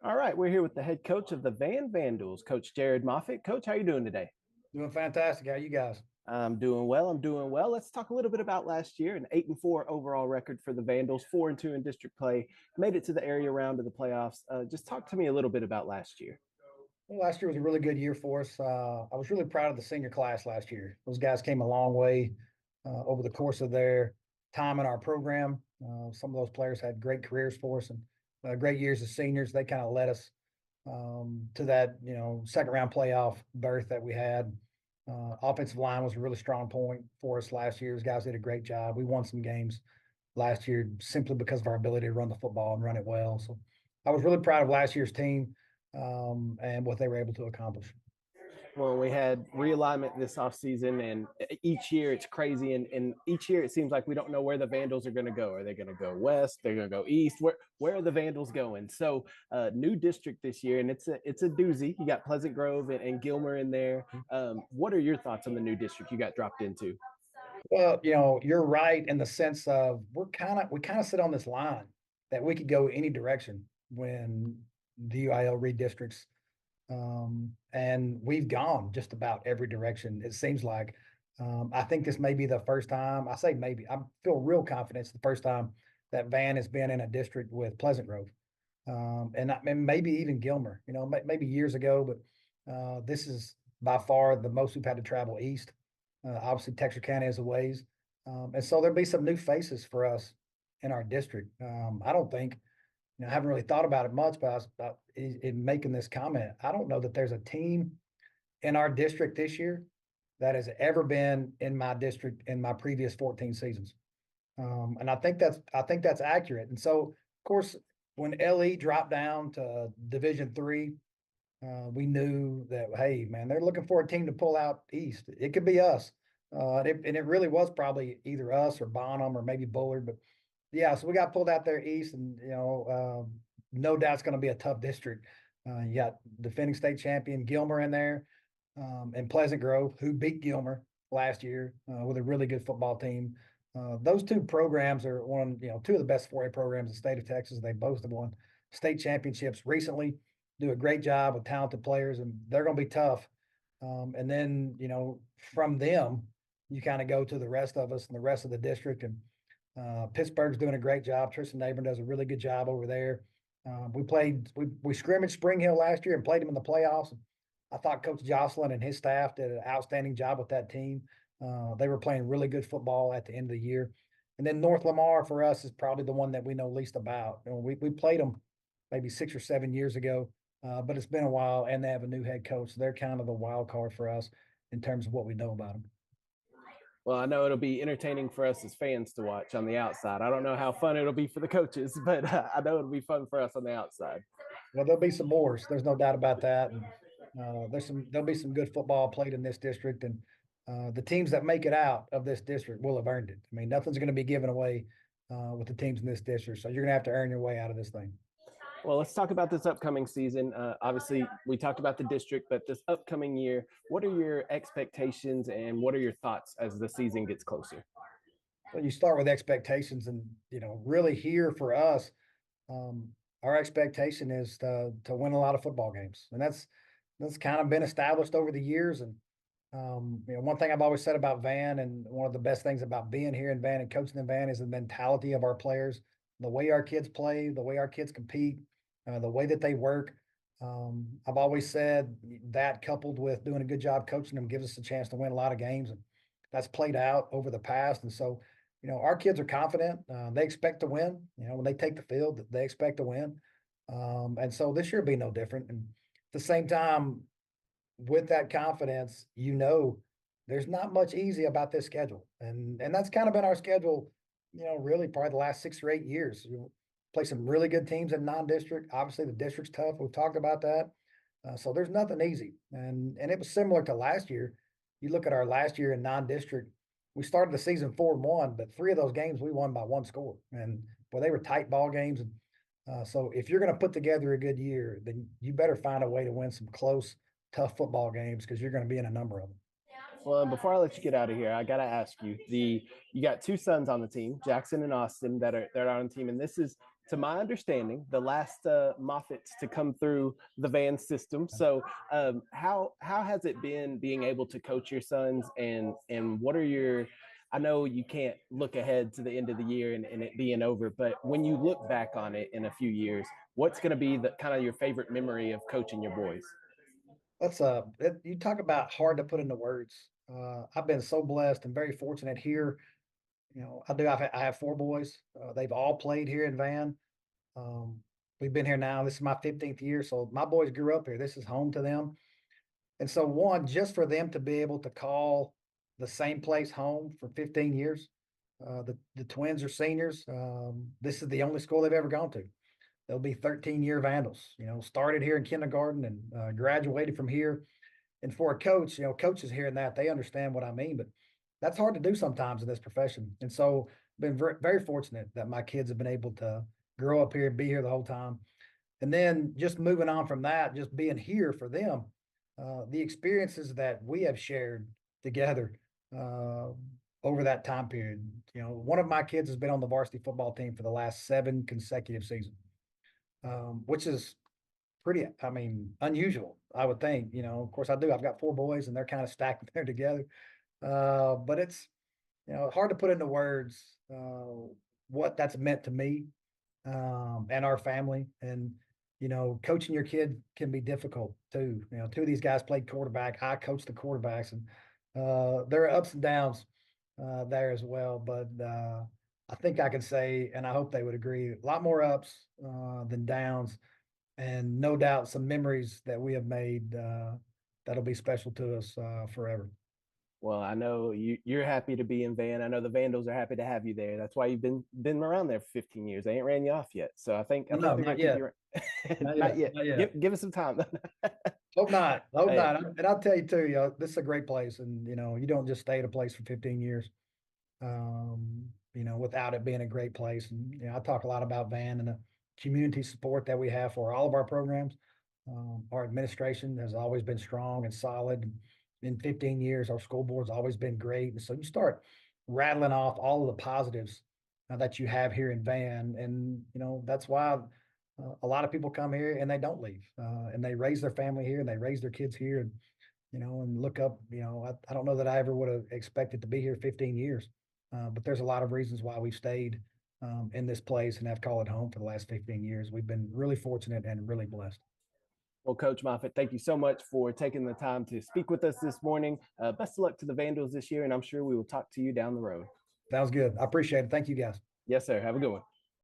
All right, we're here with the head coach of the Van Vandals, Coach Jared Moffatt. Coach, how are you doing today? Doing fantastic. How you guys? I'm doing well. I'm doing well. Let's talk a little bit about last year. An 8-4 overall record for the Vandals, 4-2 in district play, made it to the area round of the playoffs. Just talk to me a little bit about last year. Well, last year was a really good year for us. I was really proud of the senior class last year. Those guys came a long way over the course of their time in our program. Some of those players had great careers for us and great years as seniors. They kind of led us to that, second round playoff berth that we had. Offensive line was a really strong point for us last year. Those guys did a great job. We won some games last year simply because of our ability to run the football and run it well. So I was really proud of last year's team and what they were able to accomplish. Well, we had realignment this offseason, and each year it's crazy. And each year it seems like we don't know where the Vandals are going to go. Are they going to go west? They're going to go east? Where are the Vandals going? So, new district this year, and it's a doozy. You got Pleasant Grove and Gilmer in there. What are your thoughts on the new district you got dropped into? Well, you're right in the sense of we kind of sit on this line that we could go any direction when the UIL redistricts. And we've gone just about every direction, it seems like. I think this may be the first time, I say maybe, I feel real confident it's the first time that Van has been in a district with Pleasant Grove. And maybe even Gilmer, maybe years ago, but this is by far the most we've had to travel east. Obviously, Texarkana is a ways. And so there'll be some new faces for us in our district. I don't think, I haven't really thought about it much, but in making this comment, I don't know that there's a team in our district this year that has ever been in my district in my previous 14 seasons. And I think that's accurate. And so, of course, when LE dropped down to Division 3, we knew that, hey, man, they're looking for a team to pull out east. It could be us. And it really was probably either us or Bonham or maybe Bullard. But yeah, so we got pulled out there east, and no doubt it's going to be a tough district. You got defending state champion Gilmer in there, and Pleasant Grove, who beat Gilmer last year with a really good football team. Those two programs are two of the best 4A programs in the state of Texas. They both have won state championships recently. Do a great job with talented players, and they're going to be tough. And then from them, you kind of go to the rest of us and the rest of the district. And Pittsburgh's doing a great job. Tristan Neighbor does a really good job over there. We scrimmaged Spring Hill last year and played them in the playoffs. I thought Coach Jocelyn and his staff did an outstanding job with that team. They were playing really good football at the end of the year. And then North Lamar for us is probably the one that we know least about. We played them maybe 6 or 7 years ago, but it's been a while, and they have a new head coach. So they're kind of the wild card for us in terms of what we know about them. Well, I know it'll be entertaining for us as fans to watch on the outside. I don't know how fun it'll be for the coaches, but I know it'll be fun for us on the outside. Well, there'll be some more. There's no doubt about that. And there'll be some good football played in this district, and the teams that make it out of this district will have earned it. I mean, nothing's going to be given away with the teams in this district, so you're going to have to earn your way out of this thing. Well, let's talk about this upcoming season. Obviously, we talked about the district, but this upcoming year, what are your expectations and what are your thoughts as the season gets closer? Well, you start with expectations, and really here for us, our expectation is to win a lot of football games, and that's kind of been established over the years. And one thing I've always said about Van, and one of the best things about being here in Van and coaching in Van, is the mentality of our players, the way our kids play, the way our kids compete, the way that they work. I've always said that, coupled with doing a good job coaching them, gives us a chance to win a lot of games, and that's played out over the past. And so, our kids are confident. They expect to win. When they take the field, they expect to win. And so this year will be no different. And at the same time, with that confidence, there's not much easy about this schedule. And that's kind of been our schedule, really probably the last 6 or 8 years. You play some really good teams in non-district. Obviously, the district's tough. We've talked about that. So there's nothing easy. And it was similar to last year. You look at our last year in non-district, we started the season 4-1, but 3 of those games we won by 1 score. And boy, they were tight ball games. And so if you're going to put together a good year, then you better find a way to win some close, tough football games, because you're going to be in a number of them. Well, before I let you get out of here, I gotta ask you: you got 2 sons on the team, Jackson and Austin, that are on the team, and this is to my understanding, the last Moffats to come through the van system. So, how has it been being able to coach your sons, and what are your? I know you can't look ahead to the end of the year and it being over, but when you look back on it in a few years, what's going to be the kind of your favorite memory of coaching your boys? You talk about hard to put into words. I've been so blessed and very fortunate here. I have four boys. They've all played here in Van. Um, we've been here now. This is my 15th year. So my boys grew up here. This is home to them. And so one, just for them to be able to call the same place home for 15 years. The twins are seniors. This is the only school they've ever gone to. They'll be 13-year Vandals, started here in kindergarten and graduated from here. And for a coach, coaches hearing that, they understand what I mean, but that's hard to do sometimes in this profession. And so been very, very fortunate that my kids have been able to grow up here and be here the whole time. And then just moving on from that, just being here for them, the experiences that we have shared together uh, over that time period. One of my kids has been on the varsity football team for the last 7 consecutive seasons, which is pretty, unusual, I would think. Of course, I've got 4 boys and they're kind of stacked there together. But it's, hard to put into words what that's meant to me and our family. And, coaching your kid can be difficult too. 2 of these guys played quarterback. I coached the quarterbacks, and there are ups and downs there as well. But I think I can say, and I hope they would agree, a lot more ups than downs, and no doubt some memories that we have made that'll be special to us forever. Well, I know you're happy to be in Van. I know the Vandals are happy to have you there. That's why you've been around there for 15 years. They ain't ran you off yet, so I think No, they're gonna not keep yet. you around. Not Not yet. yet. Not yet. Give us some time. Hope not. Hope Hey, not. And I'll tell you too, this is a great place, and you don't just stay at a place for 15 years, without it being a great place. And I talk a lot about Van and the community support that we have for all of our programs. Our administration has always been strong and solid. In 15 years, our school board's always been great. And so you start rattling off all of the positives that you have here in Van, and that's why a lot of people come here and they don't leave, and they raise their family here and they raise their kids here, and and look up. I don't know that I ever would have expected to be here 15 years, but there's a lot of reasons why we've stayed in this place and have called it home for the last 15 years. We've been really fortunate and really blessed. well, Coach Moffatt, thank you so much for taking the time to speak with us this morning. Best of luck to the Vandals this year, and I'm sure we will talk to you down the road. Sounds good. I appreciate it. Thank you, guys. Yes, sir. Have a good one.